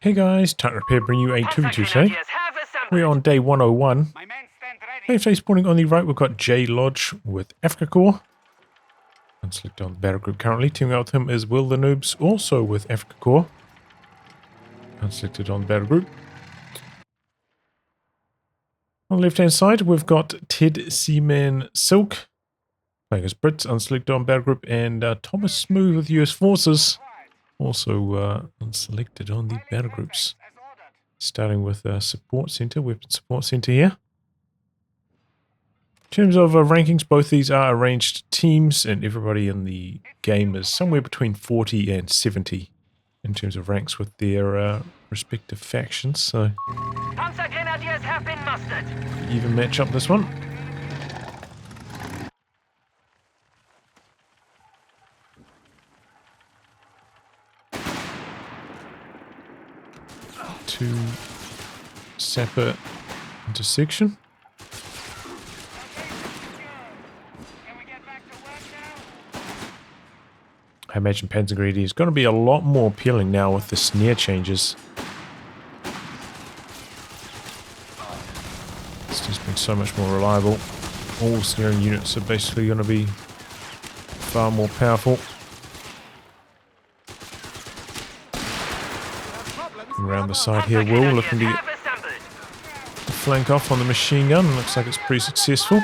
Hey guys, Tight Repair bringing you a 2v2 today. We're on day 101. Today spawning on the right, we've got JLODGE with Afrika Corps. Unselect on the battle group currently. Teaming up with him is WillTHENOOBz, also with Afrika Corps. Unselected on the battle group. On the left hand side, we've got Ted Seaman Silk playing as Brits, unselected on battle group, and Thomas Smooth with US Forces, also unselected on the battle groups. Starting with support center, weapon support center here. In terms of rankings, both these are arranged teams, and everybody in the game is somewhere between 40 and 70 in terms of ranks with their respective factions. So, even match up this one. To sapper intersection. I imagine Panzergreedy is going to be a lot more appealing now with the snare changes. It's just been so much more reliable. All snaring units are basically going to be far more powerful. Around the side here, Will looking to get the flank off on the machine gun. Looks like it's pretty successful.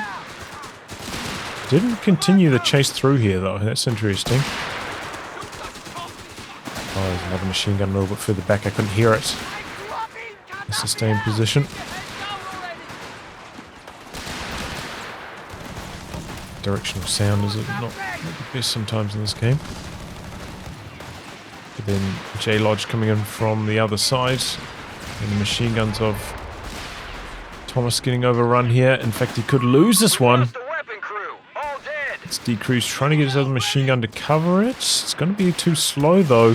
Didn't continue the chase through here though. That's interesting. Oh, there's another machine gun a little bit further back. I couldn't hear it. It's a stay in position. Directional sound is not the best sometimes in this game. But then JLODGE coming in from the other side, and the machine guns of Thomas getting overrun here. In fact, he could lose this one. It's D-Crew's trying to get his other machine gun to cover it. It's going to be too slow though.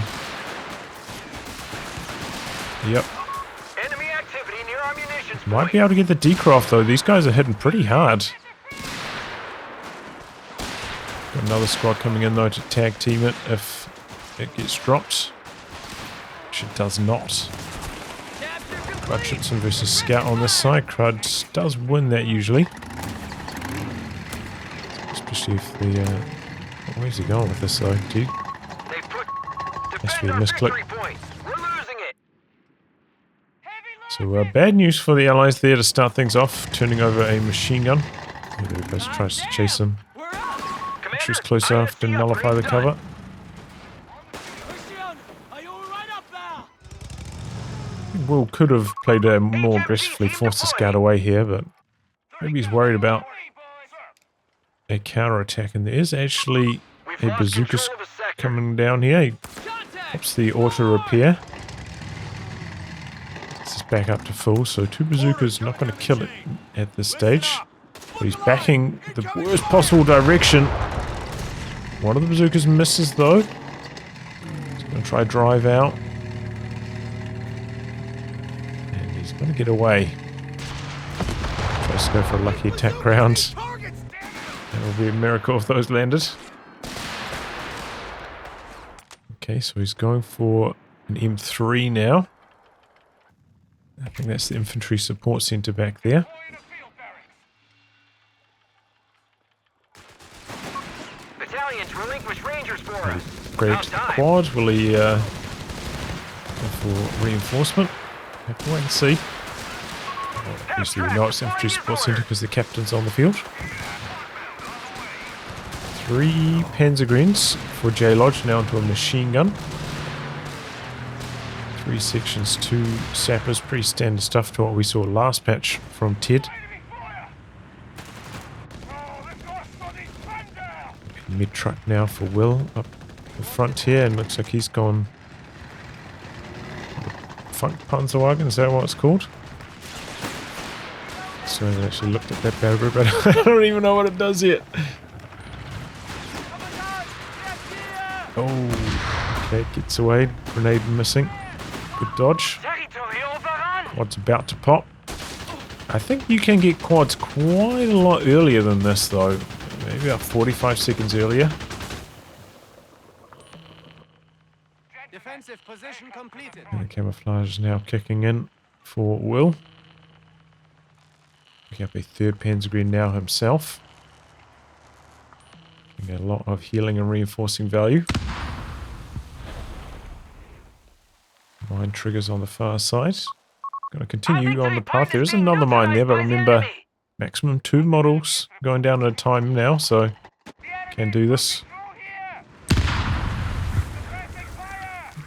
Yep. Might be able to get the D-Crew off though. These guys are hitting pretty hard. Got another squad coming in though to tag team it if it gets dropped, which it does not. Crudshitson versus Scout on this side. Crud does win that usually. Especially if the... where's he going with this though, dude? Has to be a misclick. So bad news for the allies there to start things off, turning over a machine gun. There he goes, tries to chase him. She was close enough to nullify the cover. Will could have played more aggressively, forced the scout away here, but maybe he's worried about a counter-attack. And there is actually a bazooka coming down here. He pops the auto-repair. This is back up to full, so two bazookas not going to kill it at this stage. But he's backing the worst possible direction. One of the bazookas misses though. He's going to try drive out. And he's going to get away. Tries to go for a lucky attack round. That will be a miracle if those landed. Okay, so he's going for an M3 now. I think that's the infantry support center back there. Grabbed the quad. Will he go for reinforcement? Have to wait and see. Well, obviously we know it's the infantry support center because the captain's on the field. 3 Panzergreens for JLODGE, now into a machine gun. 3 sections, 2 sappers, pretty standard stuff to what we saw last patch from Ted. Mid truck now for Will up the front here, and looks like he's gone Funk Panzerwagen, is that what it's called? So I actually looked at that battle group, but I don't even know what it does yet. Oh, okay, gets away, grenade missing. Good dodge. Quad's about to pop. I think you can get quads quite a lot earlier than this though. Maybe about 45 seconds earlier. Defensive position completed. And the camouflage is now kicking in for Will. Picking up a third Panzergrenade now himself. Getting a lot of healing and reinforcing value. Mine triggers on the far side. Going to continue on the path. There is another mine there, but remember, maximum 2 models going down at a time now, so can do this.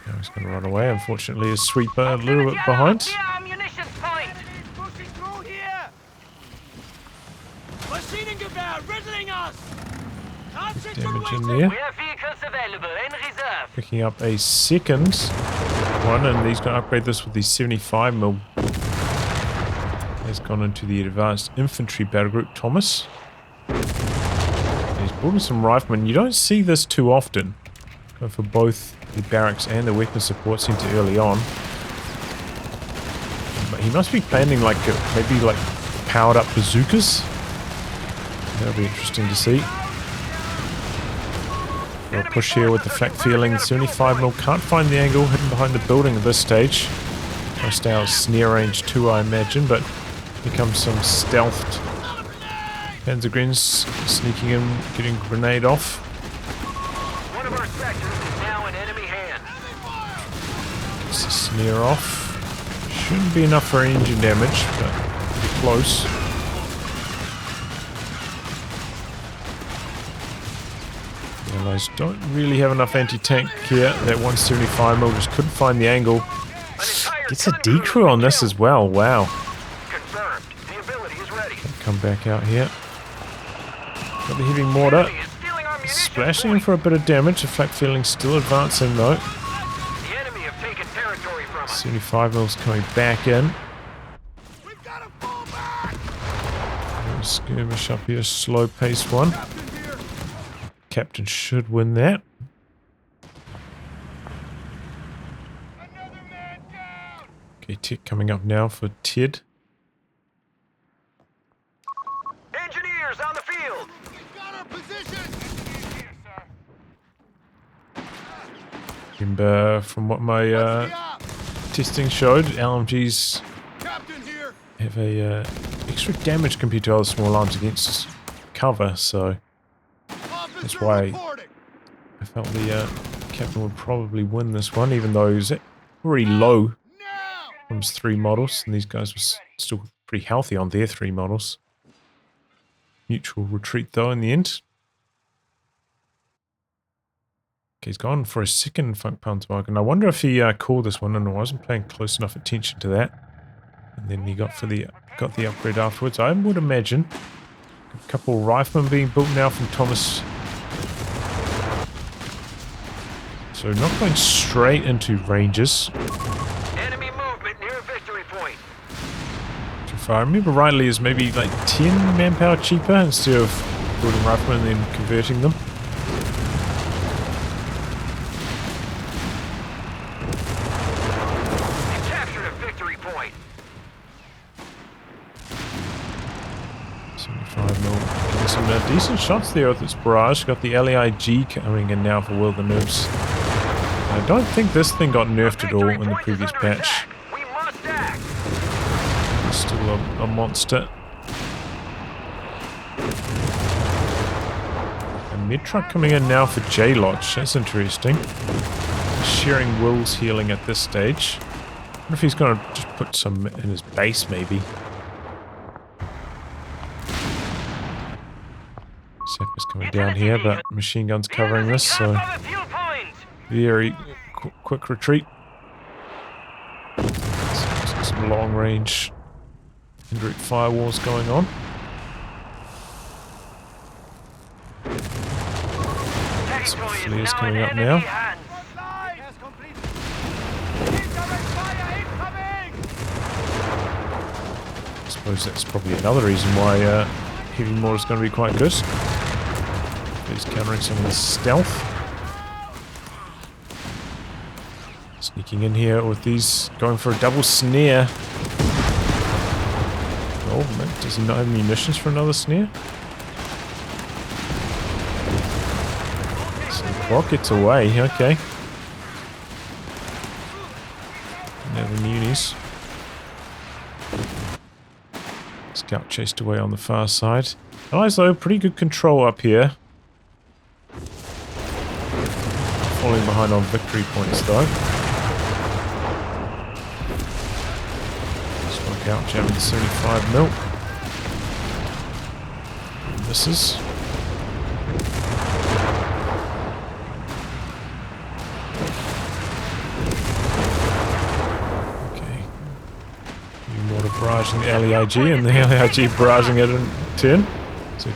Now he's going to run away. Unfortunately, his sweeper a little bit behind. Damage in there. Picking up a second one, and he's going to upgrade this with the 75mm. Has gone into the advanced infantry battle group, Thomas. He's building some riflemen. You don't see this too often. Going for both the barracks and the weapon support center early on. But he must be planning like maybe like powered up bazookas. That'll be interesting to see. We'll push here with the flak feeling. 75mm can't find the angle, hidden behind the building at this stage. Trying to stay out of snare range too, I imagine, but here comes some stealthed Panzergrenades sneaking in, getting a grenade off. One of our sectors is now in enemy hands. Gets the snare off. Shouldn't be enough for engine damage, but pretty close. The Allies don't really have enough anti-tank here. That 175mm just couldn't find the angle. Gets a decrew on this as well. Wow. Confirmed. The ability is ready. Come back out here. Got the heavy mortar. Splashing for a bit of damage. The flak feeling still advancing though. The enemy have taken territory from us. 75mm coming back in. We've got to fall back. Skirmish up here. Slow paced one. Captain should win that. Okay, Tech coming up now for Ted. Engineers on the field. We've got our position. Remember from what my testing showed, LMGs Captain here. have a extra damage compared to other small arms against cover, so that's why I felt the Captain would probably win this one, even though he's pretty low from his 3 models, and these guys were still pretty healthy on their 3 models. Mutual retreat though in the end. Okay, he's gone for a second Funk Panzerwagen. I wonder if he called this one and I wasn't paying close enough attention to that. And then he got the upgrade afterwards. I would imagine a couple of riflemen being built now from Thomas. So not going straight into ranges. Enemy movement near victory point. If I remember rightly, is maybe like 10 manpower cheaper instead of building riflemen and then converting them. We captured a victory point. 75mm. Getting some decent shots there with its barrage. Got the LAIG coming in now for WillTHENOOBz. I don't think this thing got nerfed at all in the previous patch. We must act. It's still a monster. A mid truck coming in now for JLODGE. That's interesting. Sharing Will's healing at this stage. I wonder if he's going to just put some in his base, maybe. Sapper's coming down here, but machine gun's covering this, so very quick retreat. Some long range indirect firewalls going on. Some flares coming up now. I suppose that's probably another reason why heavy mortar is going to be quite good. He's countering some of the stealth. Sneaking in here with these, going for a double snare. Oh, man, does he not have munitions for another snare? So the clock gets away, okay. at the munis. Scout chased away on the far side. Allies though, pretty good control up here. Falling behind on victory points though. Smoke out, jamming 75 mil. Misses. Okay. Mortar barraging the LEIG and the LEIG barraging it in 10. So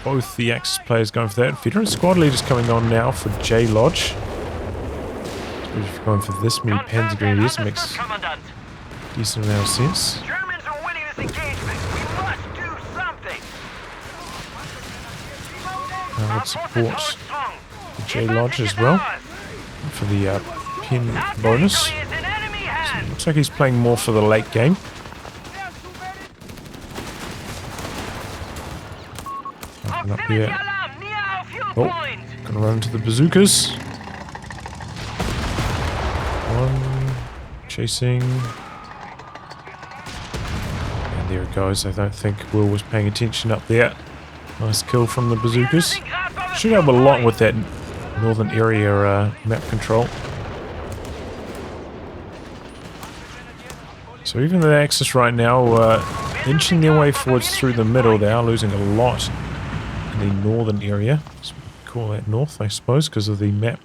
both the Axis players going for that. Veteran squad leaders coming on now for JLODGE. If you're going for this many Panzer Grenadiers, it makes a decent amount of sense. Germans are winning this engagement. We must do something. I would support the JLODGE as well for the pin bonus. So it looks like he's playing more for the late game. Up here. Oh, gonna run into the bazookas. One chasing. And there it goes. I don't think Will was paying attention up there. Nice kill from the bazookas. Should help a lot with that northern area map control. So even the Axis right now inching their way forwards through the middle. They are losing a lot in the northern area. So we call that north, I suppose, because of the map.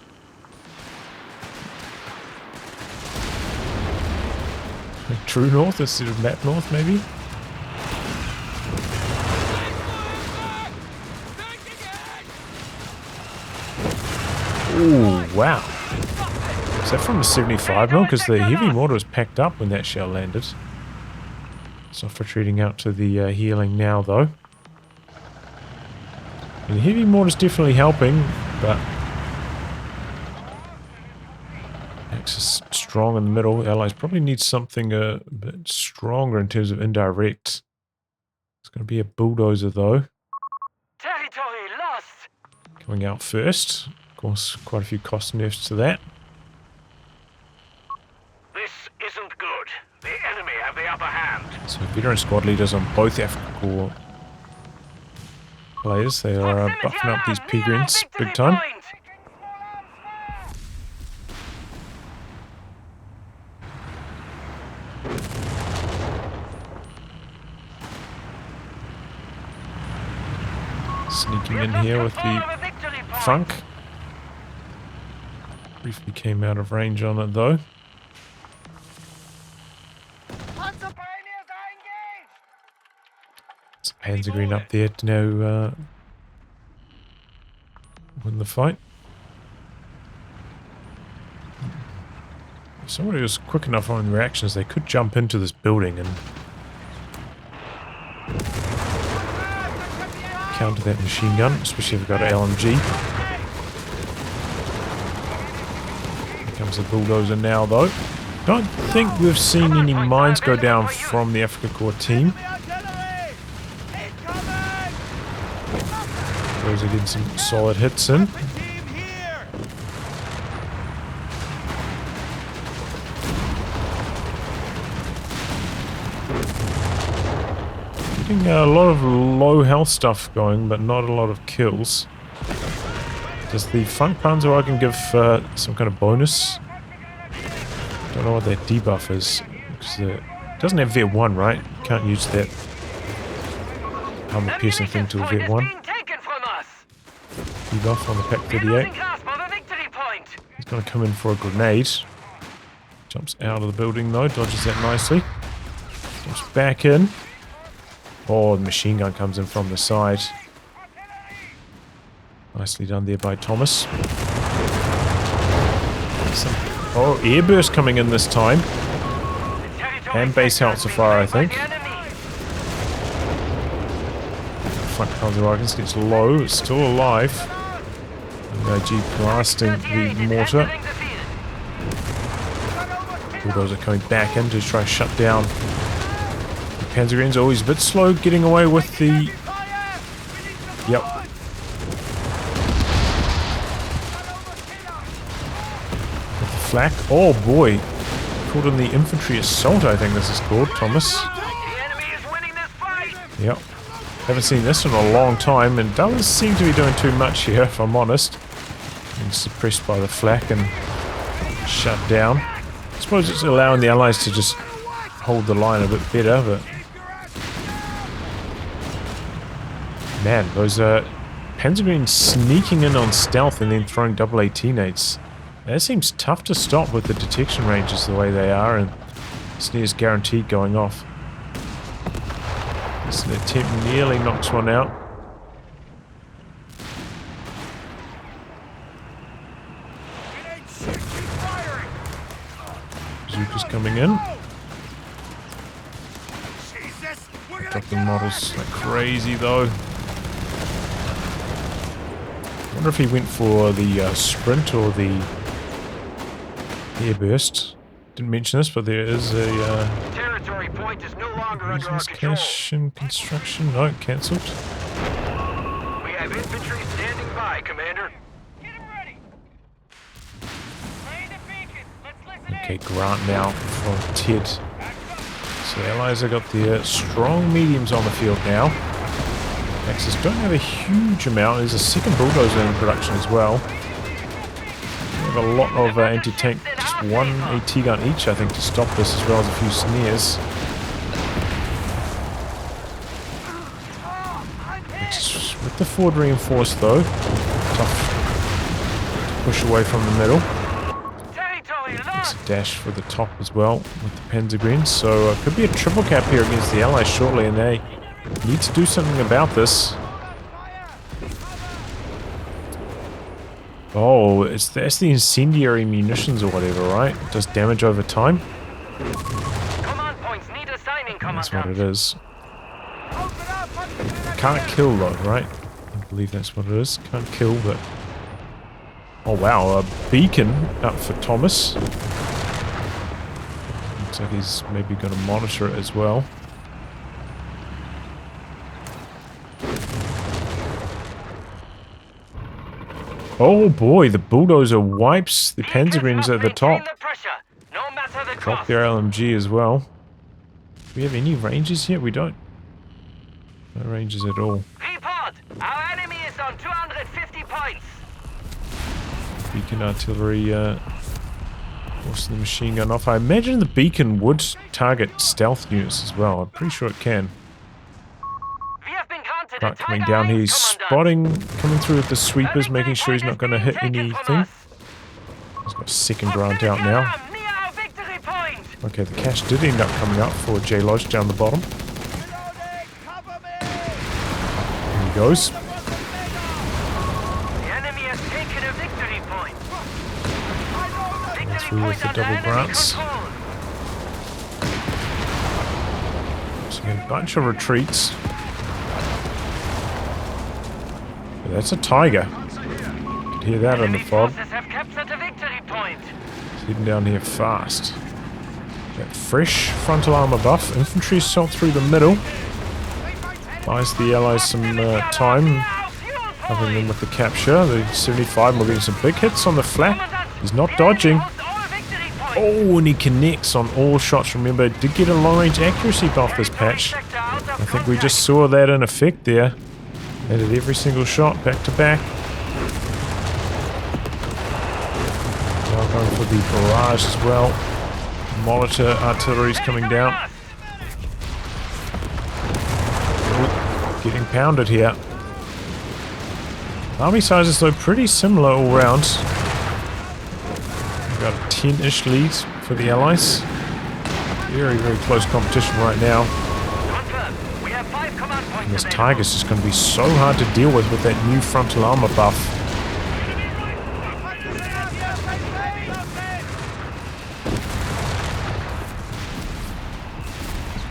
True north instead of map north, maybe? Ooh, wow. Is that from the 75 mil? Because the heavy mortar was packed up when that shell landed. Soft retreating out to the healing now, though. And the heavy mortar is definitely helping, but Axis strong in the middle. The Allies probably need something a bit stronger in terms of indirect. It's going to be a bulldozer, though. Territory lost. Coming out first. Of course, quite a few cost nerfs to that. This isn't good. The enemy have the upper hand. So veteran squad leaders on both Afrika Korps players. They are buffing up these Pegrins big time. Sneaking in here with the Funk. Briefly came out of range on it though. It's Panzer Green up there to now win the fight. If somebody was quick enough on reactions, they could jump into this building and counter that machine gun, especially if they've got an LMG. Here comes the bulldozer now, though. Don't think we've seen any mines go down from the Afrika Korps team. Those are getting some solid hits in. Getting a lot of low health stuff going, but not a lot of kills. Does the Funk Panzerwagen give some kind of bonus? Don't know what that debuff is. It doesn't have Vet 1, right? Can't use that armor piercing thing to a Vet 1. Debuff on the Pack 38. He's going to come in for a grenade. Jumps out of the building though, dodges that nicely. Jumps back in. Oh, the machine gun comes in from the side. Nicely done there by Thomas. Oh, airburst coming in this time. And base health so far, I think. Front Panzerwagen gets low, it's still alive. LEIG blasting the mortar. Bulldozer coming back in to try and shut down the Panzergren's. Always a bit slow getting away with the... Yep. With the flak. Oh boy. Called in the Infantry Assault, I think this is called, Thomas. The enemy is winning this fight. Yep. Haven't seen this in a long time, and doesn't seem to be doing too much here, if I'm honest. Being suppressed by the flak and shut down. I suppose it's allowing the Allies to just hold the line a bit better, but... Man, those Panzergreens sneaking in on stealth and then throwing double 18-8s. That seems tough to stop with the detection ranges the way they are, and Sneer's guaranteed going off. This attempt nearly knocks one out. Zuka's coming in. Dropping models like crazy though. I wonder if he went for the sprint or the airburst. Didn't mention this, but there is a Territory point is no longer under our control. Escalation construction. No, cancelled. We have infantry standing by, Commander. Get him ready. Play the beacon. Let's listen Okay, Grant now from Ted. So the Allies have got their strong mediums on the field now. Axis don't have a huge amount. There's a second bulldozer in production as well. We have a lot of anti-tank, just one AT gun each, I think, to stop this, as well as a few snares. Axis with the forward reinforced though. Tough to push away from the middle. It's a dash for the top as well with the Panzergreens, so it could be a triple cap here against the Allies shortly, and they need to do something about this. Oh, that's the incendiary munitions or whatever, right? It does damage over time. Command points need assigning, That's what it is. Can't kill though, right? I believe that's what it is. Can't kill, but... Oh wow, a beacon up for Thomas. Looks like he's maybe going to monitor it as well. Oh boy, the bulldozer wipes the Panzergreens at the top. Drop their LMG as well. Do we have any ranges yet? We don't. No ranges at all. Report! Our enemy is on 250 points. Beacon artillery forcing the machine gun off. I imagine the beacon would target stealth units as well. I'm pretty sure it can. We have been counted. Right, coming down here, he's spotting, coming through with the sweepers, making sure he's not going to hit anything. He's got second Grant out now. Okay, the cash did end up coming up for JLODGE down the bottom. Here he goes. Through with the double Grants. So a bunch of retreats. But that's a Tiger. You could hear that in the fog. It's heading down here fast. That fresh frontal armor buff. Infantry assault through the middle. Buys the Allies some time. Covering them with the capture. The 75 will getting some big hits on the flak. He's not dodging. Oh, and he connects on all shots. Remember, did get a long-range accuracy buff this patch. I think we just saw that in effect there. Added every single shot back to back. Now going for the barrage as well. Monitor artillery's coming down. Ooh, getting pounded here. Army sizes though pretty similar all round. Got a 10-ish lead for the Allies. Very, very close competition right now. And this Tiger's just going to be so hard to deal with that new frontal armor buff.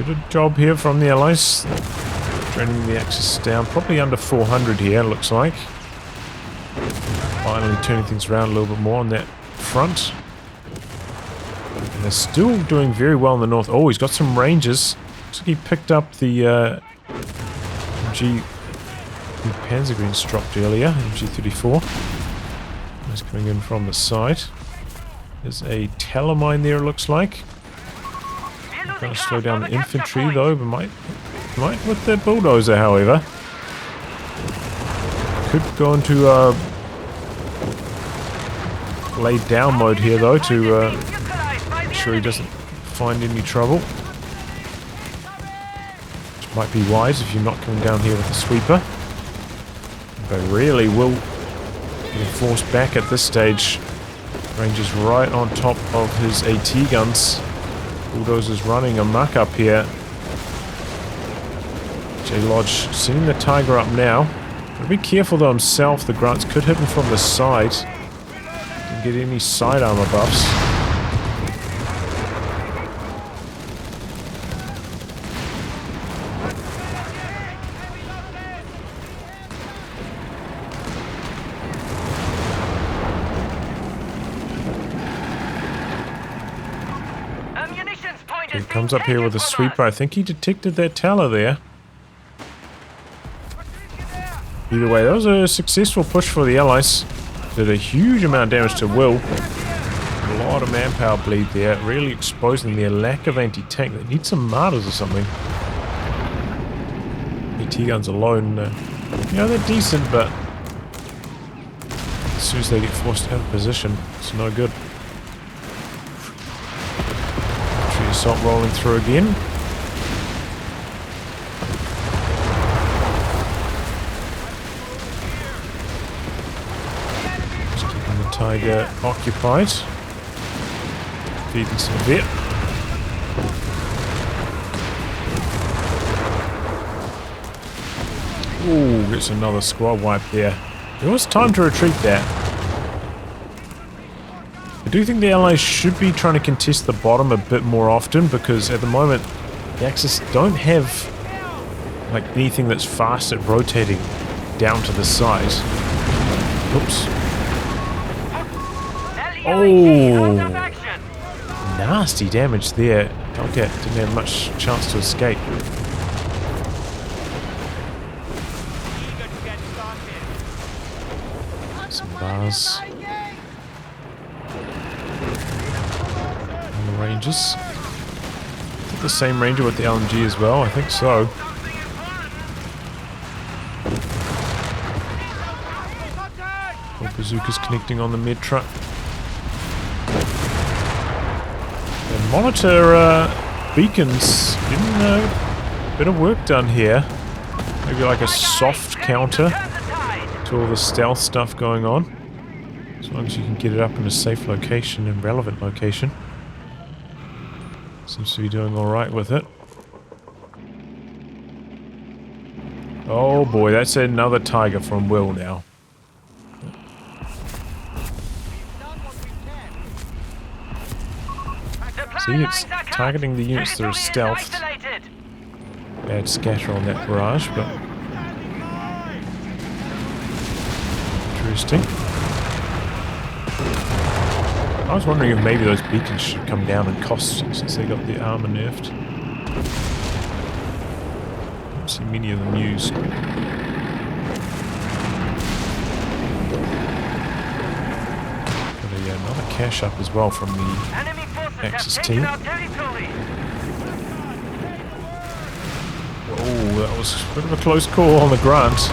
Good job here from the Allies. Draining the Axis down, probably under 400 here, looks like. Finally turning things around a little bit more on that front. And they're still doing very well in the north. Oh, he's got some ranges. Looks like he picked up the MG the Panzergreens dropped earlier. MG34. He's coming in from the side. There's a telemine there, looks like. Going to slow down the infantry though, but might with the bulldozer, however. Could go into lay down mode here though to make sure he doesn't find any trouble. Which might be wise if you're not coming down here with a sweeper. But really will be forced back at this stage. Ranger's right on top of his AT guns. Bulldozer's running amok up here. JLODGE sending the Tiger up now. Gotta be careful though himself. The grunts could hit him from the side. Didn't get any sidearmor buffs. He comes up here with a sweeper. I think he detected that tower there. Either way, that was a successful push for the Allies. Did a huge amount of damage to Will. A lot of manpower bleed there, really exposing their lack of anti-tank. They need some martyrs or something. AT guns alone, you know, they're decent, but as soon as they get forced out of position, it's no good. Assault rolling through again. Just keeping the Tiger occupied. Feeding some vet. Ooh, gets another squad wipe there. It was time to retreat there. I do think the Allies should be trying to contest the bottom a bit more often, because at the moment the Axis don't have like anything that's fast at rotating down to the side. Oops. Oh, nasty damage there. Hellcat didn't have much chance to escape. Some bars. Rangers. The same ranger with the LMG as well, I think so. All bazookas connecting on the mid truck. And monitor beacons getting a bit of work done here. Maybe like a soft counter to all the stealth stuff going on. As long as you can get it up in a safe location and relevant location. Seems to be doing alright with it. Oh boy, that's another Tiger from Will now. See, it's targeting the units that are stealthed. Bad scatter on that barrage, but interesting. I was wondering if maybe those beacons should come down in cost since they got the armor nerfed. Don't see many of them used. Got another cache up as well from the Axis team. Oh, that was a bit of a close call on the grunt.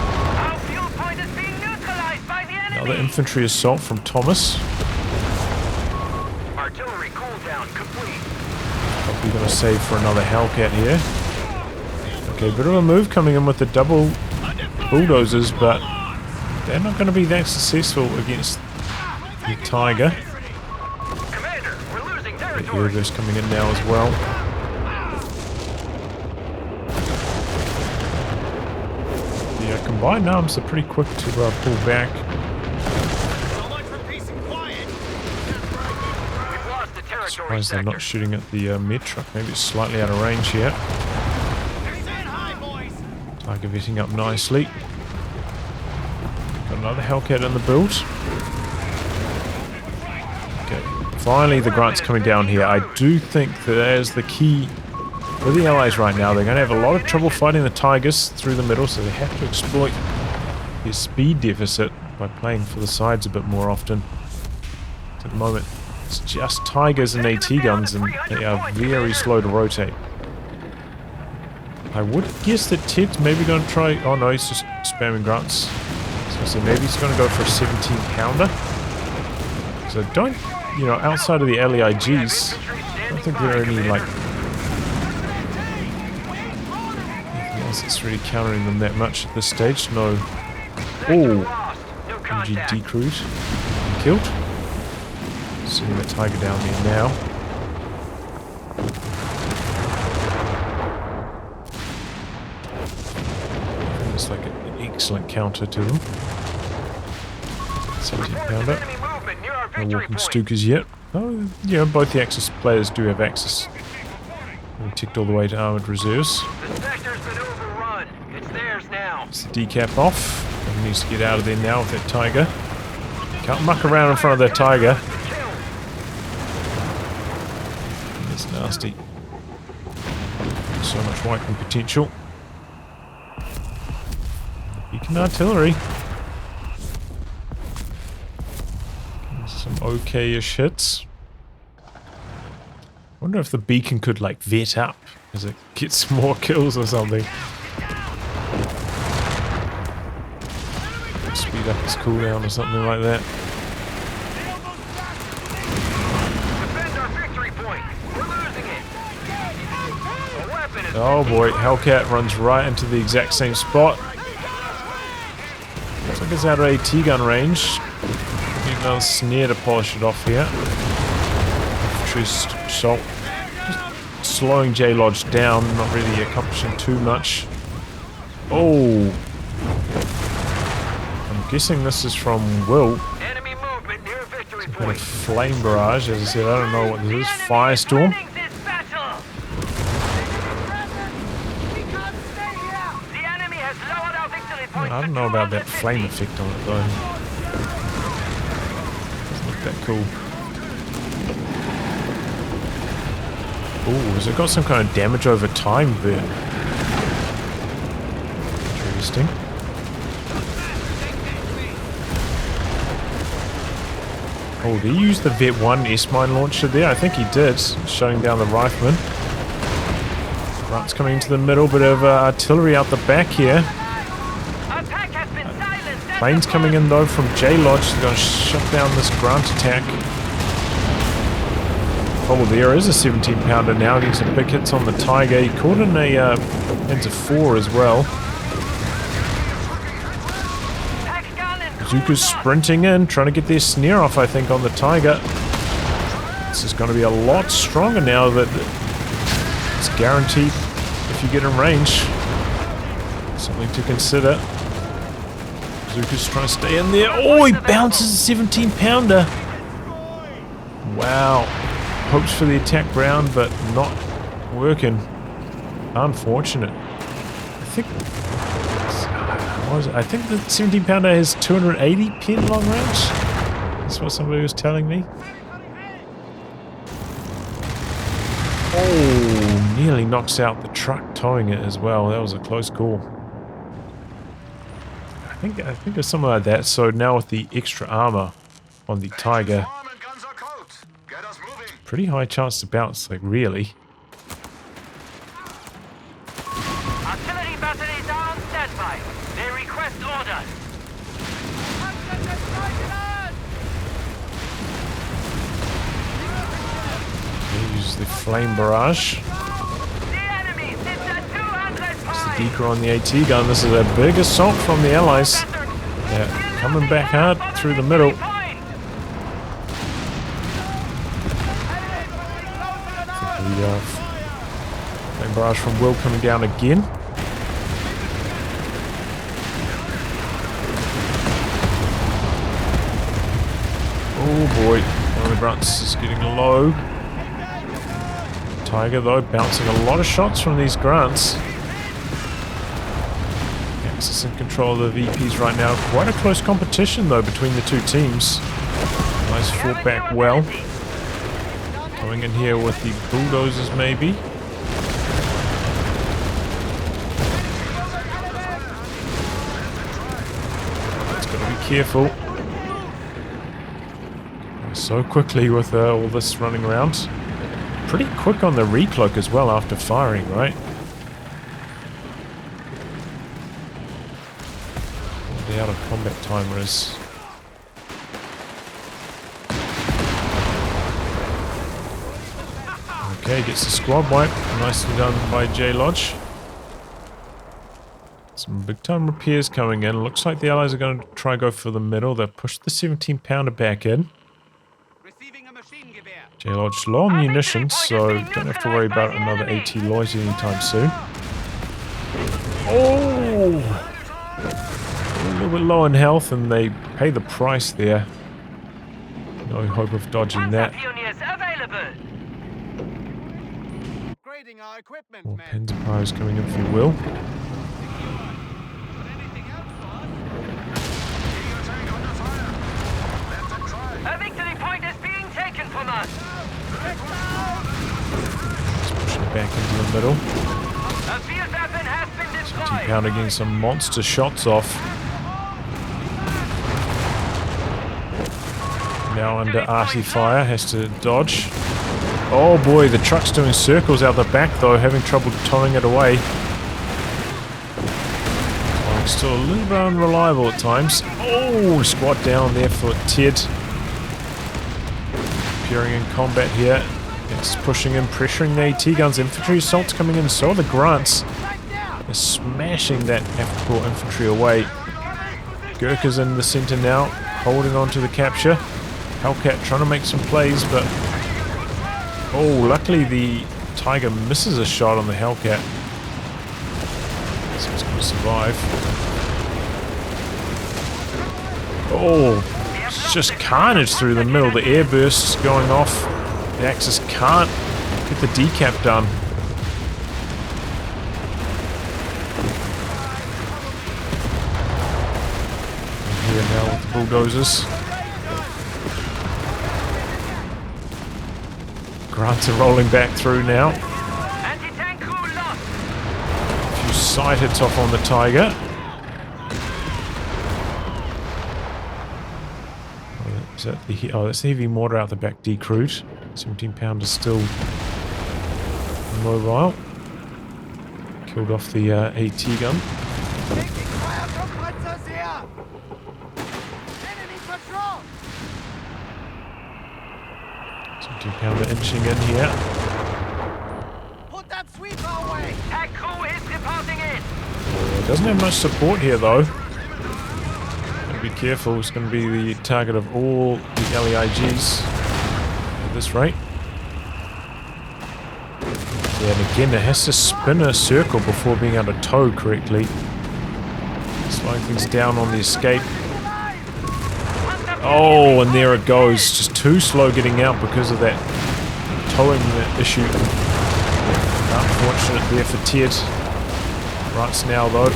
Another infantry assault from Thomas. We're going to save for another Hellcat here. Okay, bit of a move coming in with the double bulldozers, but they're not going to be that successful against the Tiger. The airburst coming in now as well. The combined arms are pretty quick to pull back. Surprised they're not shooting at the mid truck. Maybe it's slightly out of range here. Tiger vetting up nicely. Got another Hellcat in the build. Okay, finally the grunt's coming down here. I do think that is the key for the Allies right now. They're going to have a lot of trouble fighting the Tigers through the middle, so they have to exploit their speed deficit by playing for the sides a bit more often. At the moment, It's just Tigers and AT guns, and they are very slow to rotate. I would guess that Ted's maybe going to try... Oh no, he's just spamming grunts. So maybe he's going to go for a 17 pounder. So don't, you know, outside of the LEIGs, I don't think there are any, like, anything else that's really countering them that much at this stage. No. Oh, MG decrewed. Killed. Seeing the Tiger down there now. It's like an excellent counter to them. 17 pounder. No walking Stukas yet. Oh, yeah, both the Axis players do have access. We ticked all the way to armored reserves. The sector's been overrun. It's theirs now. It's the decap off. He needs to get out of there now with that Tiger. Can't muck around in front of that Tiger. That's nasty. So much wiping potential. Beacon artillery. Some okay-ish hits. Wonder if the beacon could like vet up as it gets more kills or something. Speed up its cooldown or something like that. Defend our victory point. We're losing it. A weapon is Oh boy, Hellcat runs right into the exact same spot. Looks like it's out of AT gun range. Need another snare to polish it off here. Just assault. Just slowing JLODGE down, not really accomplishing too much. Oh! I'm guessing this is from Will. enemy movement near victory Some kind point. of flame barrage, as I said, I don't know what this is. Firestorm. The enemy has lowered our victory point. I don't know about that flame effect on it though. Doesn't look that cool. Ooh, has it got some kind of damage over time there? Interesting. Oh, did he use the Vet 1 S-mine launcher there? I think he did, shutting down the rifleman. Grant's coming into the middle, bit of artillery out the back here. Attack has been silenced. Planes coming in though from JLODGE. They're going to shut down this Grant attack. Oh, there is a 17 pounder now, getting some big hits on the Tiger. He caught in a into 4 as well. Bazooka's sprinting in, trying to get their snare off, I think, on the Tiger. This is going to be a lot stronger now that it's guaranteed if you get in range. Something to consider. Bazooka's trying to stay in there. Oh, he bounces a 17 pounder. Wow. Hopes for the attack round, but not working. Unfortunate. I think the 17 pounder has 280 pin long range. That's what somebody was telling me. Oh, nearly knocks out the truck towing it as well. That was a close call. I think there's something like that. So now with the extra armor on the Tiger, pretty high chance to bounce, like really. Artillery batteries are on standby. They request orders. They use the flame barrage. The enemy sits at 200 It's the points. decoy on the AT gun. This is a big assault from the Allies. They're coming back hard through the middle. The flame barrage from Will coming down again. Oh boy, one of the grunts is getting low. Tiger though bouncing a lot of shots from these grunts. Axis in control of the VPs right now. Quite a close competition though between the two teams. Nice fought back well. Coming in here with the bulldozers maybe. It's got to be careful. So quickly with all this running around. Pretty quick on the recloak as well after firing, right? What the out of combat timer is. Okay, gets the squad wipe. Nicely done by JLODGE. Some big time repairs coming in. Looks like the allies are going to try and go for the middle. They've pushed the 17-pounder back in. JLODGE low on munitions, so don't have to worry about another AT Lloyd anytime soon. Oh! A little bit low in health, and they pay the price there. No hope of dodging that. More Panzer coming in for Will. A victory point is being taken from us. Just pushing back into the middle. A field weapon has been destroyed. 17-pounder getting some monster shots off. Now under arty fire, has to dodge. Oh boy, the truck's doing circles out the back though, having trouble towing it away. Oh, still a little bit unreliable at times. Oh, squad down there for Ted. Appearing in combat here. It's pushing in, pressuring the AT guns. Infantry assaults coming in, so are the grunts. They're smashing that Afrika infantry away. Gurkha's in the center now, holding on to the capture. Hellcat trying to make some plays, but oh, luckily the Tiger misses a shot on the Hellcat. So it's going to survive. Oh, it's just carnage through the middle. The air bursts going off. The Axis can't get the decap done. And here now with the bulldozers. Grunts are rolling back through now. Anti-tank crew lost. A few side hits off on the Tiger. Oh, is that the, oh, that's the heavy mortar out the back decrewed. 17-pounder still mobile. Killed off the AT gun. 17-pounder inching in here. Put that sweeper away. Tank crew is departing in. Oh, doesn't have much support here though. Gotta be careful, it's going to be the target of all the LEIGs at this rate. Yeah, and again it has to spin a circle before being able to tow correctly. Slowing things down on the escape. Oh, and there it goes. Just too slow getting out because of that towing issue. Unfortunate there for Ted. Right now though,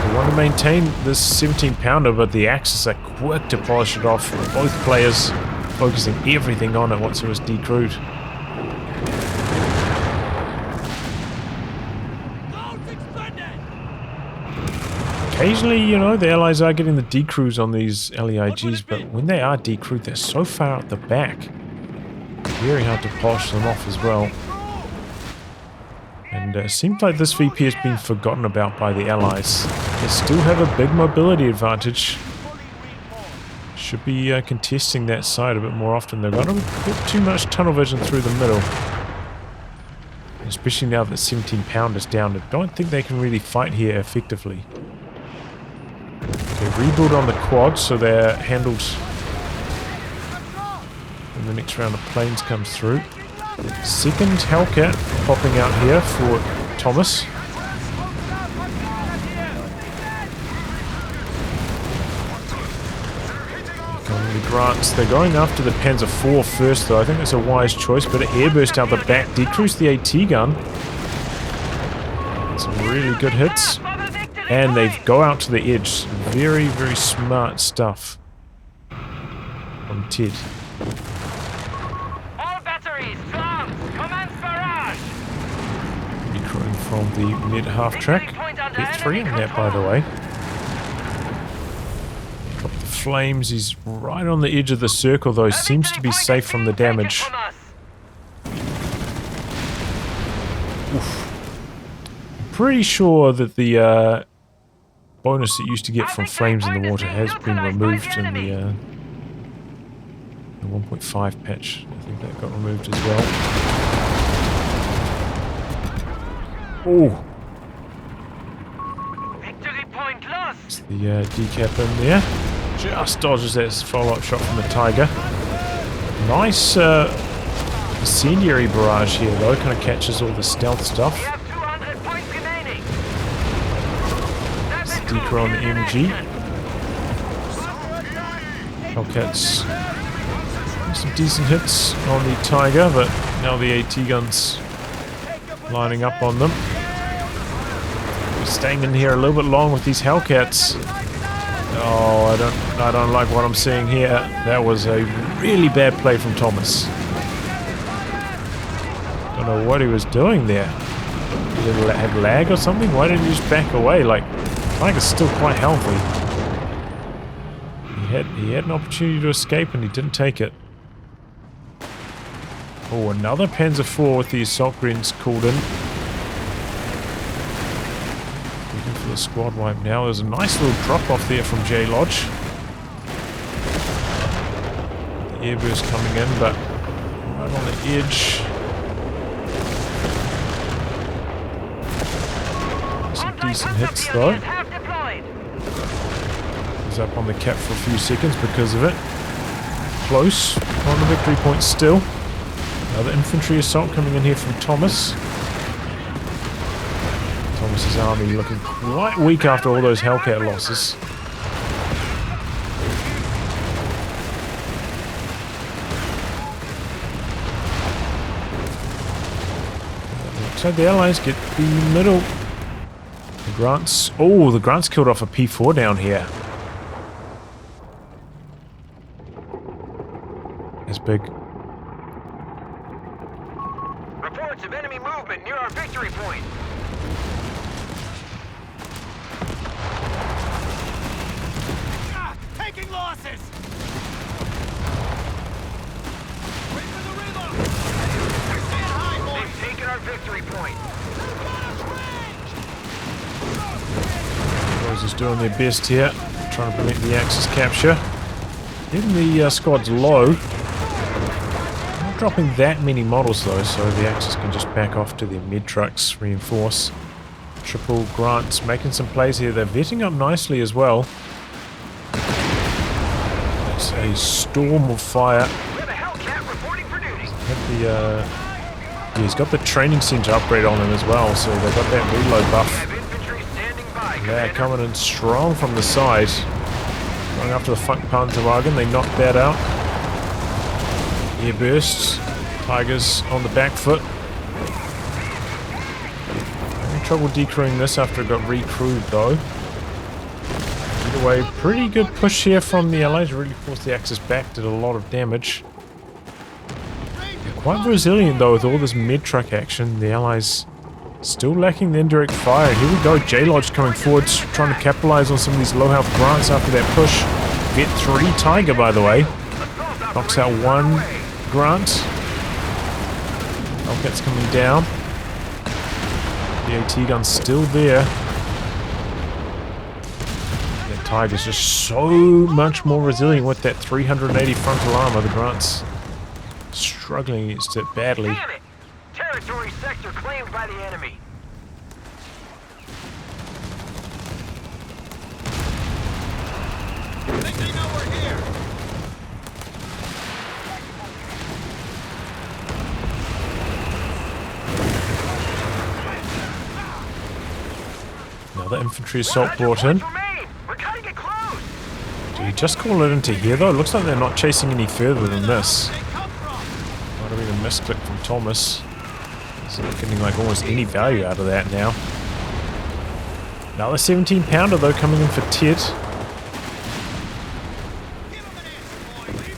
we want to maintain this 17-pounder, but the Axis are quick to polish it off. Both players focusing everything on it once it was decrewed. Occasionally, you know, the allies are getting the decrews on these LEIGs, but when they are decrewed, they're so far out the back. Very hard to polish them off as well. And it seems like this VP has been forgotten about by the allies. They still have a big mobility advantage. Should be contesting that side a bit more often. They've got a bit too much tunnel vision through the middle. Especially now that 17-pounder's down. I don't think they can really fight here effectively. Okay, rebuild on the quad so they're handled when the next round of planes comes through. Second Hellcat popping out here for Thomas. The Grants, they're going after the Panzer IV first though. I think that's a wise choice, but an airburst out the back decrews the AT gun. Some really good hits. And they go out to the edge. Very, very smart stuff from Ted. All batteries, drums, commence barrage. Recruiting from the mid half track. Hit 3 in that, by the way. Drop the flames. He's right on the edge of the circle, though. Seems to be safe from the damage. Oof. Pretty sure that the bonus that you used to get from flames in the water has been removed in the 1.5 patch. I think that got removed as well. Oh! It's the decap in there. Just dodges that follow-up shot from the Tiger. Nice incendiary barrage here, though. Kind of catches all the stealth stuff. Deeper on the MG. Hellcats. Some decent hits on the Tiger, but now the AT guns lining up on them. Staying in here a little bit long with these Hellcats. Oh, I don't like what I'm seeing here. That was a really bad play from Thomas. Don't know what he was doing there. Did he have lag or something? Why didn't he just back away? Like, Tiger's still quite healthy. He had an opportunity to escape and he didn't take it. Oh, another Panzer IV with the assault greens called in. Looking for the squad wipe now. There's a nice little drop off there from JLODGE. The airburst coming in, but right on the edge. Some decent hits though. He's up on the cap for a few seconds because of it. Close on the victory point still. Another infantry assault coming in here from Thomas. Thomas's army looking quite weak after all those Hellcat losses. Looks like the Allies get the middle. The Grants. Oh, the Grants killed off a P4 down here. That's big. Reports of enemy movement near our victory point. Taking losses. Wait for the reload. We're staying high, boys. They've taken our victory point. Boys is doing their best here, trying to prevent the Axis capture. Even the squad's low. Not dropping that many models though, so the Axis can just back off to their mid trucks, reinforce. Triple Grants making some plays here. They're vetting up nicely as well. It's a storm of fire. We have a Hellcat reporting for duty. Yeah, he's got the training center upgrade on him as well, so they've got that reload We buff. have infantry standing by. They're Commander. coming in strong from the side. Going after the Funk Panzerwagen, they knocked that out. Air bursts. Tigers on the back foot. Having trouble decrewing this after it got recrewed though. Either way, pretty good push here from the Allies. Really forced the Axis back, did a lot of damage. They're quite resilient though with all this mid-truck action. The Allies still lacking the indirect fire. Here we go, JLODGE coming forward, trying to capitalize on some of these low health Grants after that push. Get 3 Tiger, by the way. Knocks out 1 Grant. Hellcat's coming down. The AT gun's still there. That Tiger's just so much more resilient with that 380 frontal armor. The Grant's struggling against it badly. Damn it! Territory sector claimed by the enemy. I think they know we're here. Another infantry assault brought in. Remain. We're cutting it close. Did he just call it into here though? It looks like they're not chasing any further than this. They come from. Might have been a misclick from Thomas. He's not getting like almost any value out of that now. Another 17 pounder though coming in for Ted. Give them an answer, boys.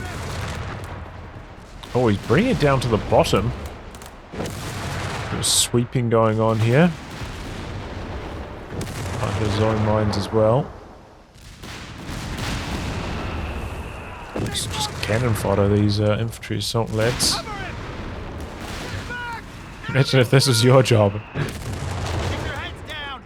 Oh, he's bringing it down to the bottom. There's sweeping going on here. Might hit his own mines as well. It's just cannon fodder, these infantry assault lads. Imagine if this was your job. Keep your heads down.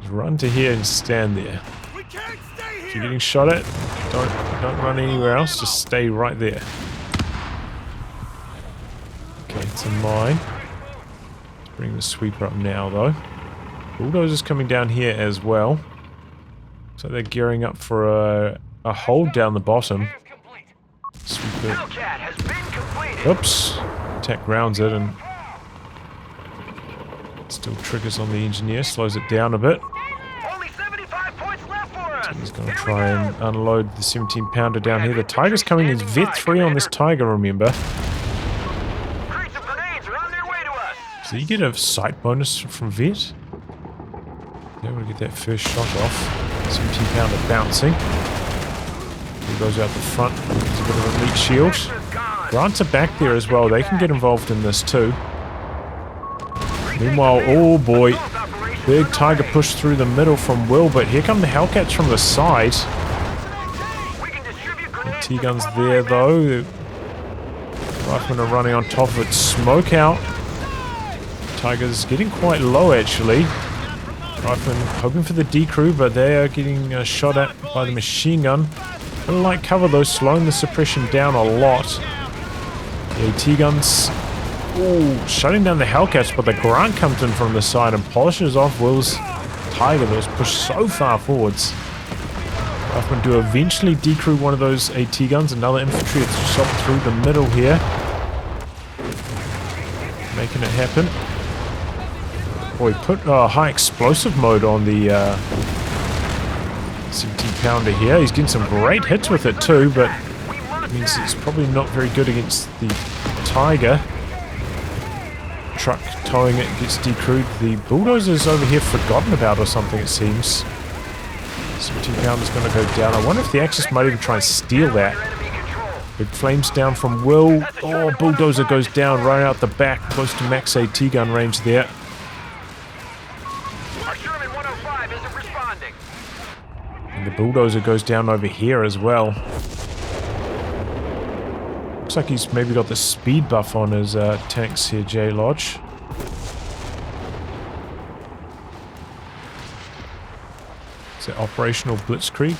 Just run to here and stand there. We can't stay If here. you're getting shot at, don't run anywhere else, just stay right there. Okay, it's a mine. Let's bring the sweeper up now though. Bulldozer's coming down here as well. So they're gearing up for a hold down the bottom. Sweeper. Hellcat has been completed. Oops. Attack grounds it and still triggers on the engineer, slows it down a bit. Only 75 points left for us. He's going to Here we try go. and unload the 17-pounder down here. The Tiger's coming in Vet 3 on this Tiger, remember. Crates of grenades are on their way to us. So you get a sight bonus from Vet. You're able to get that first shot off. 17-pounder bouncing. He goes out the front. There's a bit of a meat shield. Sector's gone. Grants are back there as well. They can get involved in this too. Meanwhile, oh boy. Assault operations Big underway. Tiger pushed through the middle from Will, but here come the Hellcats from the side. We can distribute grenades T-guns from there behind. though. The Riflemen are running on top of it. Smoke out. Tiger's getting quite low actually. Riflemen hoping for the D-crew, but they are getting shot at by the machine gun. Little light cover though, slowing the suppression down a lot. The AT-guns, ooh, shutting down the Hellcats, but the Grunt comes in from the side and polishes off Will's Tiger that was pushed so far forwards. Riflemen do eventually decrew one of those AT-guns. Another infantry that's shot through the middle here. Making it happen. Boy, put high explosive mode on the 17-pounder here. He's getting some great hits with it too, but it means it's probably not very good against the Tiger. Truck towing it gets decrewed. The Bulldozer's over here forgotten about or something, it seems. 17-pounder's going to go down. I wonder if the Axis might even try and steal that. Enemy control. Big flames down from Will. Oh, Bulldozer goes down right out the back, close to max AT gun range there. Our Sherman 105 isn't responding. And the Bulldozer goes down over here as well. Looks like he's maybe got the speed buff on his tanks here, JLODGE. Is it operational blitzkrieg?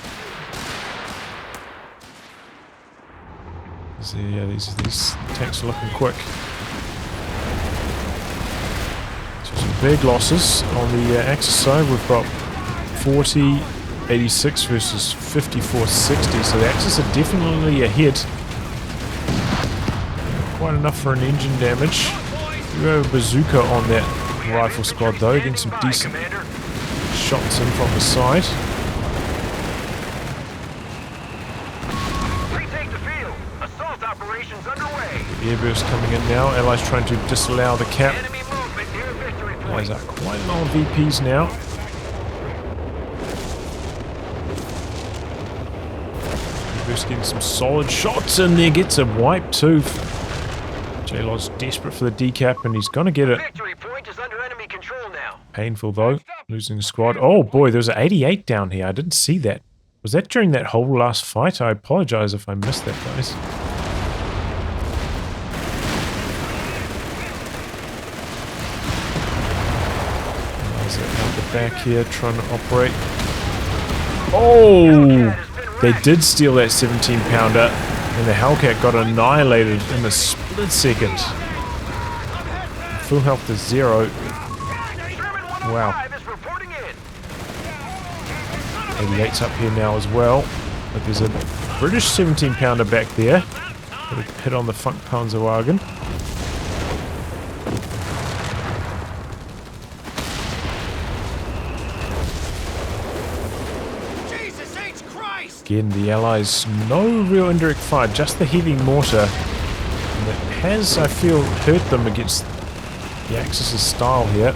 Yeah, these tanks are looking quick. So some big losses on the Axis side. We've got 40, 86 versus 54, 60. So the Axis are definitely ahead. Quite enough for an engine damage. We have a bazooka on that rifle squad though, getting some decent Commander. shots in from the side. Retake the field. Assault operations underway. Airburst coming in now. Allies trying to disallow the cap. Enemy movement near victory Allies point. are quite low on VPs now. Airburst getting some solid shots in there. Gets a wipe too. JLODGE's desperate for the decap and he's gonna get it. Victory point is under enemy control now. Painful though. Losing a squad. Oh boy, there's an 88 down here. I didn't see that. Was that during that whole last fight? I apologize if I missed that, guys. Out the back here, trying to operate. Oh! They did steal that 17-pounder, and the Hellcat got annihilated in a split second. Full health to 0. Sherman Wow. 105 is reporting in. 88's up here now as well. But there's a British 17-pounder back there. Got a hit on the Funkpanzerwagen. Jesus H. Christ! Again, the Allies, no real indirect fire, just the heavy mortar. And it has, I feel, hurt them against the Axis' style here.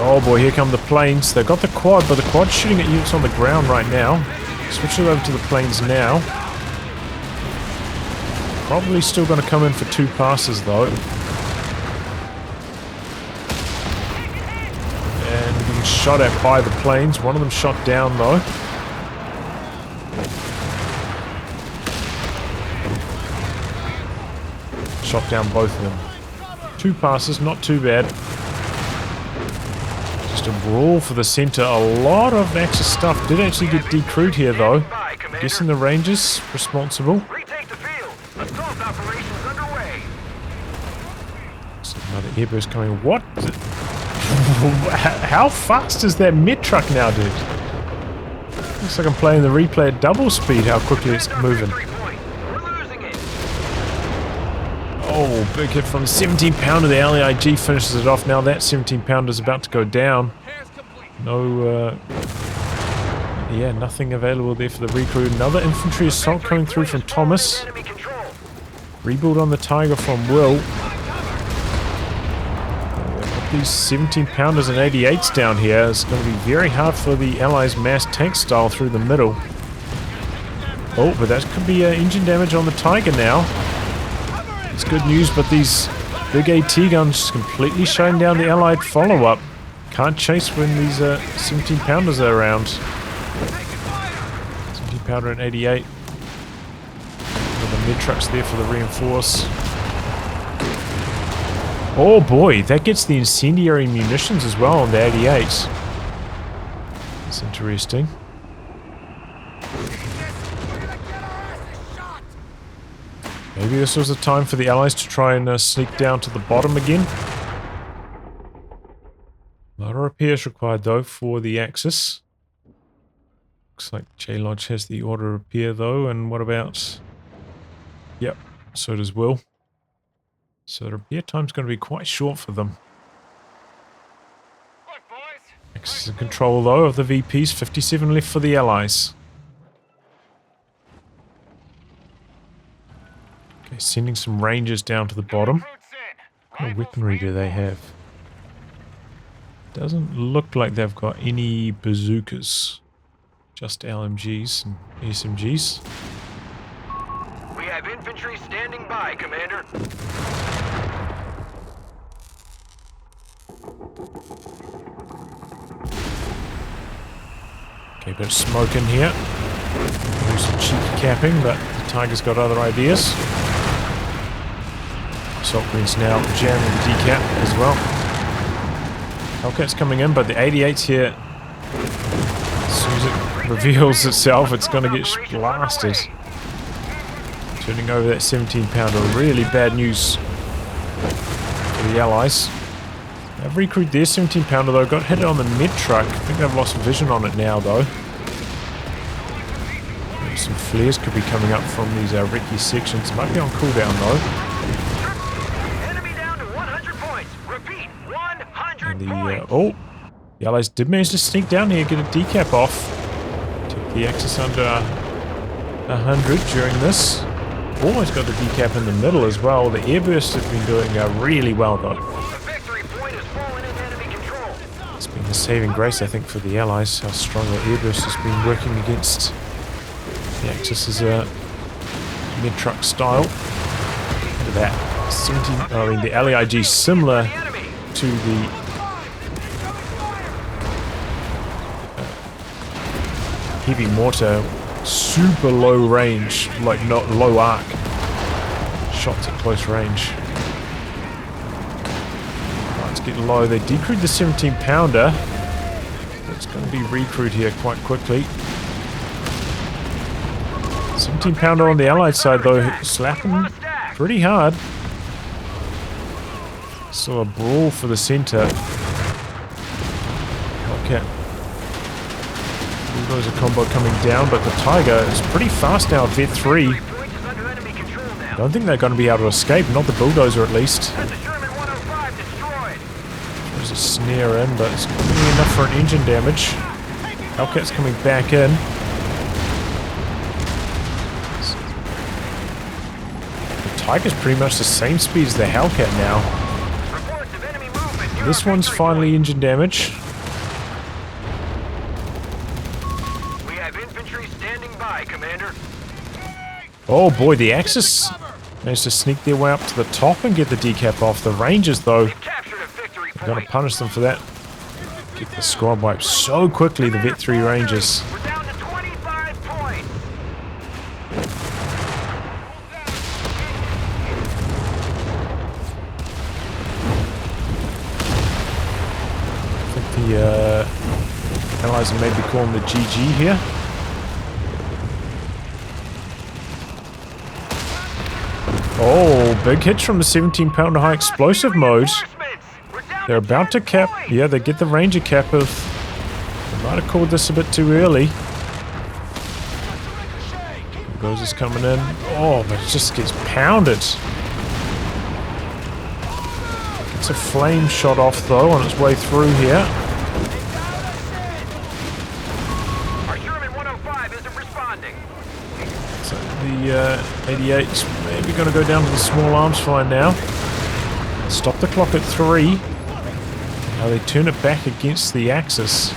Oh boy, here come the planes. They've got the quad, but the quad's shooting at units on the ground right now. Switch it over to the planes now. Probably still going to come in for 2 passes though. And being shot at by the planes. One of them shot down though. Shot down both of them. 2 passes, not too bad. Just a brawl for the center. A lot of Axis stuff did actually get decrewed here though. Guessing the Rangers responsible. Retake the field. Assault operations underway. So another airburst coming. What? How fast is that mid truck now, dude? Looks like I'm playing the replay at double speed, how quickly it's moving. Oh, big hit from the 17-pounder. The LEIG finishes it off. Now that 17-pounder is about to go down. No, yeah, nothing available there for the recruit. Another infantry assault coming through from Thomas. Rebuild on the Tiger from Will. These 17-pounders and 88s down here. It's going to be very hard for the Allies' mass tank style through the middle. Oh, but that could be engine damage on the Tiger now. It's good news, but these big AT guns just completely shutting down the Allied follow-up. Can't chase when these 17-pounders are around. 17-pounder and 88. The mid trucks there for the reinforce. Oh boy, that gets the incendiary munitions as well on the 88s. That's interesting. Maybe this was the time for the Allies to try and sneak down to the bottom again. A lot of repairs required though for the Axis. Looks like JLODGE has the order repair though, and what about... Yep, so does Will. So the repair time's going to be quite short for them. Axis in control though of the VPs, 57 left for the Allies. Okay, sending some Rangers down to the bottom. What kind of weaponry do they have? Doesn't look like they've got any bazookas. Just LMGs and SMGs. We have infantry standing by, Commander. Okay, bit of smoke in here. Do some cheeky capping, but the Tiger's got other ideas. Assault Green's now jamming the decap as well. Hellcat's coming in, but the 88's here. As soon as it reveals itself, it's going to get blasted. Turning over that 17-pounder. Really bad news for the Allies. They've recruited their 17-pounder though. Got hit on the mid truck. I think they've lost vision on it now though. Maybe some flares could be coming up from these recce sections. Might be on cooldown though. Enemy down to 100 points. Repeat, 100 And the points. oh, the Allies did manage to sneak down here, get a decap off. Took the Axis under 100 during this. Almost got the decap in the middle as well. The airbursts have been doing really well though. The victory point has fallen in enemy control. It's been the saving grace, I think, for the Allies. How strong the airburst has been working against the Axis' mid-truck style. Look at that. 17. I mean, the LEIG similar to the heavy mortar. Super low range, like not low arc. Shots at close range. Let's get low. They decrewed the 17-pounder. It's going to be recruit here quite quickly. 17-pounder on the Allied side though, slapping pretty hard. So a brawl for the center. Okay. There's a combo coming down, but the Tiger is pretty fast now at Vet 3. I don't think they're going to be able to escape, not the Bulldozer at least. There's a snare in, but it's going to be enough for an engine damage. Hellcat's coming back in. The Tiger's pretty much the same speed as the Hellcat now. This one's finally engine damage. Oh boy, the Axis managed to sneak their way up to the top and get the decap off. The Rangers, though, I'm going to punish them for that. Get the squad wiped so quickly, the Vet 3 Rangers. We're down to 25 points. I think the Allies are maybe calling the GG here. Oh, big hits from the 17-pounder high explosive mode. They're about to cap. Yeah, they get the Ranger cap of... They might have called this a bit too early. Goes is coming in. Oh, but it just gets pounded. Gets a flame shot off though on its way through here. Our Sherman 105 isn't responding. So the 88's maybe going to go down to the small arms fire now. Stop the clock at 3. Now they turn it back against the Axis.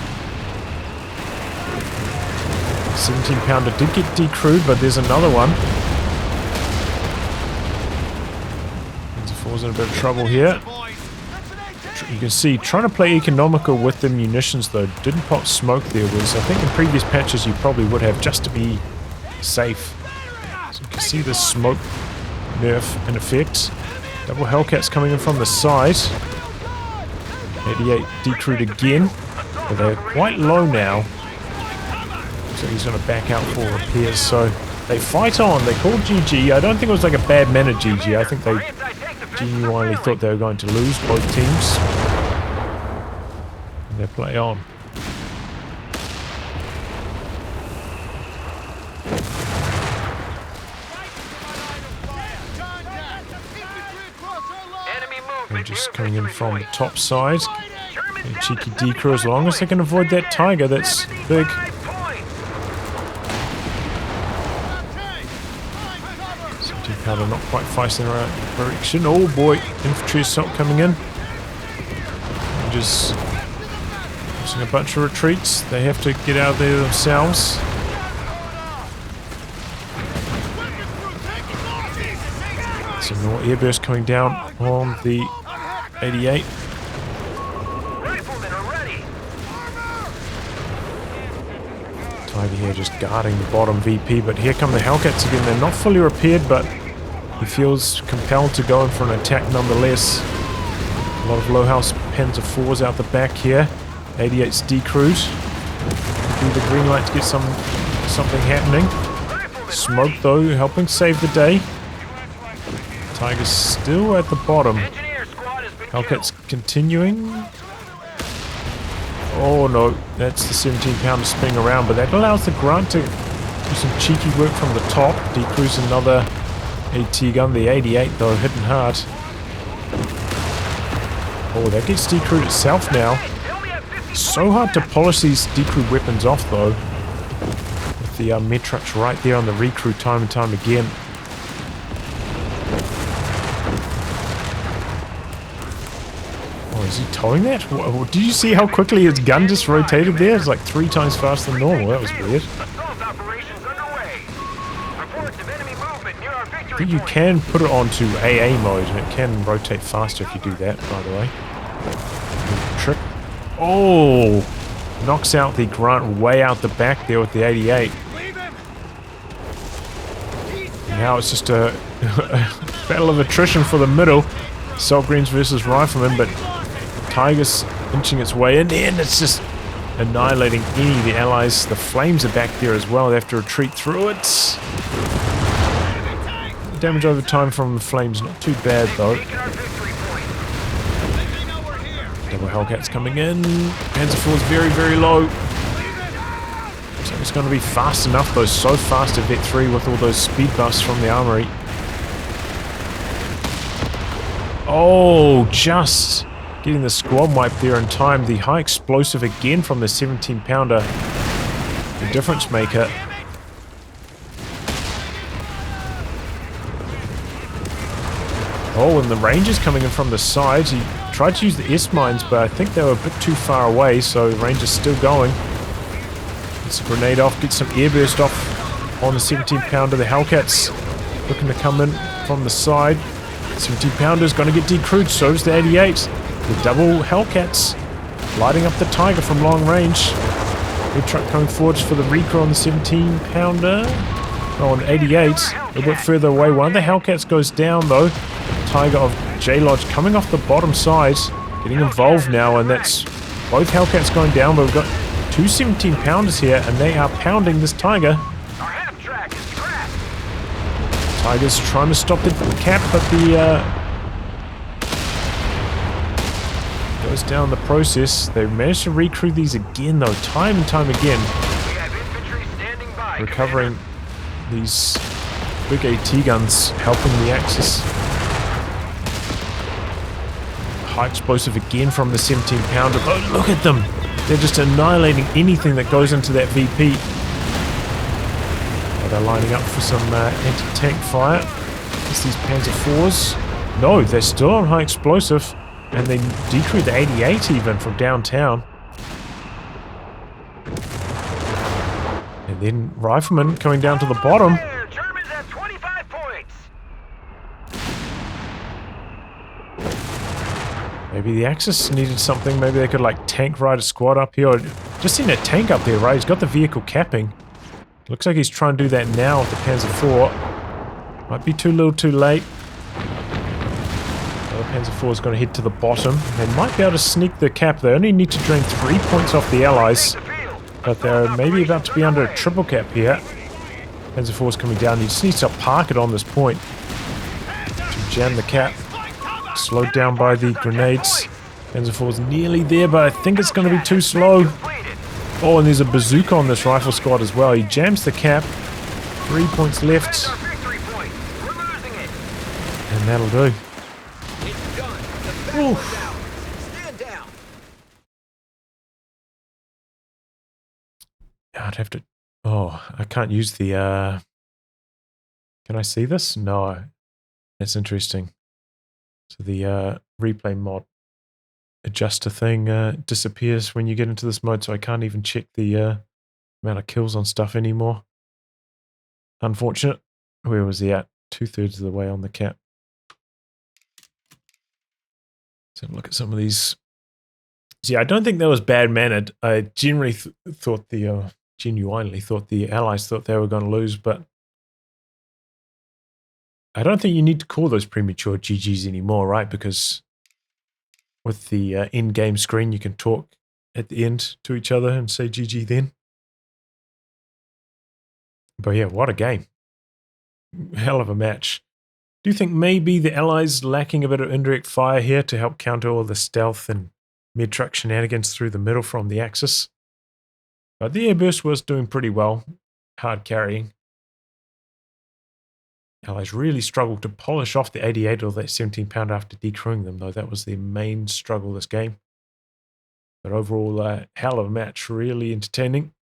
17-pounder did get decrewed, but there's another one. Falls in a bit of trouble here. You can see, trying to play economical with the munitions though. Didn't pop smoke there, whereas I think in previous patches you probably would have, just to be safe. So you can see the smoke nerf in effect. Double Hellcats coming in from the side. 88 decrewed again, but they're quite low now. So he's going to back out for repairs. So they fight on. They called GG. I don't think it was like a bad manner GG. I think they genuinely thought they were going to lose, both teams. And they play on. They're just coming in from the top side. A cheeky decrew, as long as they can avoid that Tiger, that's big. Powder not quite facing the right direction. Oh boy, infantry assault coming in. Just using a bunch of retreats. They have to get out of there themselves. Some more airburst coming down on the 88. Tiger here just guarding the bottom VP, but here come the Hellcats again. They're not fully repaired, but he feels compelled to go in for an attack nonetheless. A lot of low house Panzer IVs out the back here. 88's decrewed. Do the green light to get something happening. Smoke though helping save the day. Tiger's still at the bottom. Hellcats continuing. Oh no, that's the 17-pounder spinning around, but that allows the Grunt to do some cheeky work from the top. Decrews another AT gun. The 88 though, hitting hard. Oh, that gets decrewed itself now. So hard to polish these decrewed weapons off though. With the Metrux right there on the recrew time and time again. Is he towing that? Whoa, did you see how quickly his gun just rotated there? It's like 3 times faster than normal. That was weird. I think you can put it onto AA mode and it can rotate faster if you do that, by the way. Trick. Oh! Knocks out the Grunt way out the back there with the 88. And now it's just a battle of attrition for the middle. Salt Greens versus Rifleman, but Tiger's inching its way in, and it's just annihilating any of the allies. The flames are back there as well. They have to retreat through it. The damage over time from the flames not too bad though. Double Hellcats coming in. Panzer IV is very, very low. So it's going to be fast enough though. So fast at Vet 3 with all those speed buffs from the armory. Oh, just getting the squad wipe there in time. The high explosive again from the 17-pounder. The difference maker. Oh, and the Rangers coming in from the sides. He tried to use the S-mines, but I think they were a bit too far away, so the Rangers still going. Gets a grenade off, gets some airburst off on the 17-pounder. The Hellcats looking to come in from the side. 17-pounder's going to get decrewed, so does the 88. The double Hellcats lighting up the Tiger from long range. Big truck coming forward for the recall on the 17-pounder. Oh, on 88. A bit further away. One of the Hellcats goes down, though. Tiger of JLODGE coming off the bottom side. Getting involved now, and that's both Hellcats going down, but we've got two 17-pounders here, and they are pounding this Tiger. Tiger's trying to stop the cap, but the goes down the process. They've managed to recrew these again, though, time and time again. We have infantry standing by. Recovering these big AT guns, helping the Axis. High explosive again from the 17-pounder. Oh, look at them! They're just annihilating anything that goes into that VP. Oh, they're lining up for some anti-tank fire. It's these Panzer IVs. No, they're still on high explosive. And they decrewed the 88 even from downtown. And then Riflemen coming down to the bottom. Germans at 25 points. Maybe the Axis needed something. Maybe they could like tank ride a squad up here. Just seen a tank up there, right? He's got the vehicle capping. Looks like he's trying to do that now with the Panzer IV. Might be too little too late. The Panzer IV is going to head to the bottom. They might be able to sneak the cap. They only need to drain 3 points off the Allies. But they're maybe about to be under a triple cap here. Panzer IV is coming down. He just needs to park it on this point to jam the cap. Slowed down by the grenades. Panzer IV is nearly there, but I think it's going to be too slow. Oh, and there's a bazooka on this rifle squad as well. He jams the cap. 3 points left. And that'll do. Oof. I'd have to... Oh, I can't use the... Can I see this? No. That's interesting. So the replay mod adjuster thing disappears when you get into this mode, so I can't even check the amount of kills on stuff anymore. Unfortunate. Where was he at? 2/3 of the way on the cap. So look at some of these. See, I don't think that was bad-mannered. I genuinely thought the Allies thought they were going to lose, but I don't think you need to call those premature GGs anymore, right? Because with the in-game screen, you can talk at the end to each other and say GG then. But yeah, what a game. Hell of a match. Do you think maybe the Allies lacking a bit of indirect fire here to help counter all the stealth and mid-truck shenanigans through the middle from the Axis? But the airburst was doing pretty well, hard carrying. Allies really struggled to polish off the 88 or that 17-pounder after decrewing them, though that was their main struggle this game. But overall, hell of a match, really entertaining.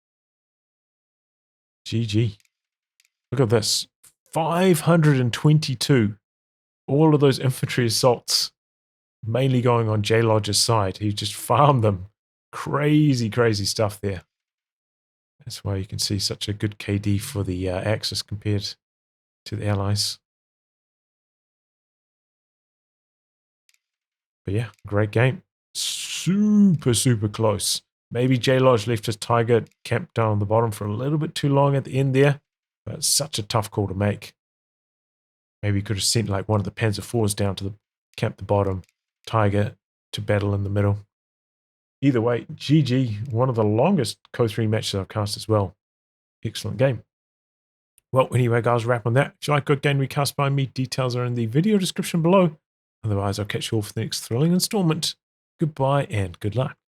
GG. Look at this. 522. All of those infantry assaults, mainly going on JLODGE's side. He just farmed them. Crazy, crazy stuff there. That's why you can see such a good KD for the Axis compared to the Allies. But yeah, great game. Super, super close. Maybe JLODGE left his Tiger camped down on the bottom for a little bit too long at the end there. But it's such a tough call to make. Maybe he could have sent like one of the Panzer IVs down to the camp the bottom, Tiger to battle in the middle. Either way, GG, one of the longest COH3 matches I've cast as well. Excellent game. Well, anyway, guys, wrap on that. If you like good game recast by me, details are in the video description below. Otherwise, I'll catch you all for the next thrilling installment. Goodbye and good luck.